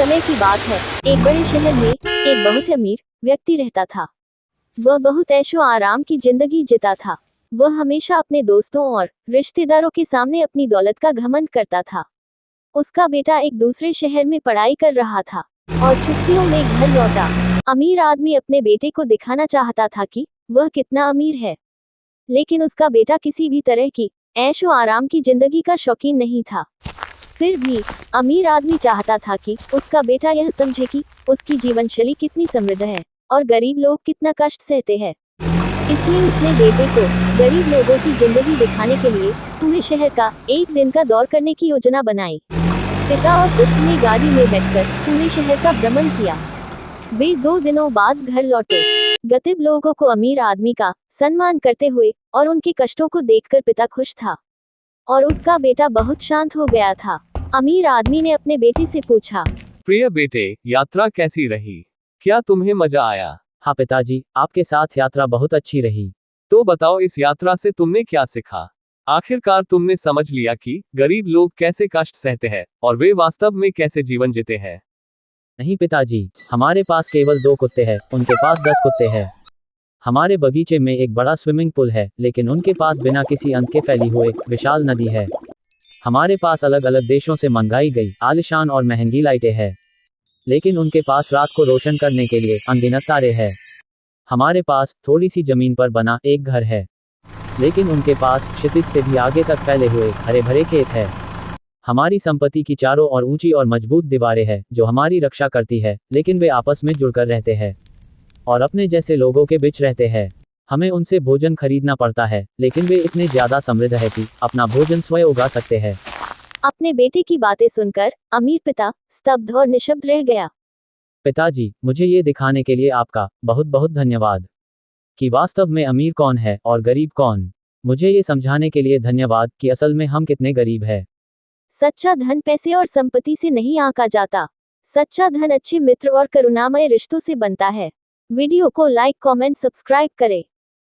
समय की बात है। एक बड़े शहर में एक बहुत अमीर व्यक्ति रहता था। वह बहुत ऐशो आराम की जिंदगी जीता था। वह हमेशा अपने दोस्तों और रिश्तेदारों के सामने अपनी दौलत का घमंड करता था। उसका बेटा एक दूसरे शहर में पढ़ाई कर रहा था और छुट्टियों में घर लौटा। अमीर आदमी अपने बेटे को दिखाना चाहता था कि वह कितना अमीर है, लेकिन उसका बेटा किसी भी तरह की ऐशो आराम की जिंदगी का शौकीन नहीं था। फिर भी अमीर आदमी चाहता था कि उसका बेटा यह समझे कि उसकी जीवन शैली कितनी समृद्ध है और गरीब लोग कितना कष्ट सहते हैं। इसलिए उसने बेटे को गरीब लोगों की जिंदगी दिखाने के लिए पूरे शहर का एक दिन का दौर करने की योजना बनाई। पिता और पुत्र ने गाड़ी में बैठकर पूरे शहर का भ्रमण किया। वे 2 दिनों बाद घर लौटे। गरीब लोगों को अमीर आदमी का सम्मान करते हुए और उनके कष्टों को देखकर पिता खुश था और उसका बेटा बहुत शांत हो गया था। अमीर आदमी ने अपने बेटे से पूछा, प्रिय बेटे, यात्रा कैसी रही? क्या तुम्हें मजा आया? हाँ पिताजी, आपके साथ यात्रा बहुत अच्छी रही। तो बताओ, इस यात्रा से तुमने क्या सीखा? आखिरकार तुमने समझ लिया कि गरीब लोग कैसे कष्ट सहते हैं और वे वास्तव में कैसे जीवन जीते हैं। नहीं पिताजी, हमारे पास केवल 2 कुत्ते हैं, उनके पास 10 कुत्ते हैं। हमारे बगीचे में एक बड़ा स्विमिंग पूल है, लेकिन उनके पास बिना किसी अंत के फैली हुए विशाल नदी है। हमारे पास अलग अलग देशों से मंगाई गई आलीशान और महंगी लाइटें हैं, लेकिन उनके पास रात को रोशन करने के लिए अनगिनत तारे हैं। हमारे पास थोड़ी सी जमीन पर बना एक घर है, लेकिन उनके पास क्षितिज से भी आगे तक फैले हुए हरे भरे खेत है। हमारी संपत्ति की चारों ओर ऊंची और मजबूत दीवारें हैं जो हमारी रक्षा करती है, लेकिन वे आपस में जुड़कर रहते हैं और अपने जैसे लोगों के बीच रहते हैं। हमें उनसे भोजन खरीदना पड़ता है, लेकिन वे इतने ज्यादा समृद्ध है कि अपना भोजन स्वयं उगा सकते हैं। अपने बेटे की बातें सुनकर अमीर पिता स्तब्ध और निशब्द रह गया। पिताजी, मुझे ये दिखाने के लिए आपका बहुत बहुत धन्यवाद कि वास्तव में अमीर कौन है और गरीब कौन। मुझे ये समझाने के लिए धन्यवाद कि असल में हम कितने गरीब हैं। सच्चा धन पैसे और संपत्ति से नहीं आंका जाता। सच्चा धन अच्छे मित्र और करुणामय रिश्तों से बनता है। वीडियो को लाइक, कमेंट, सब्सक्राइब करें।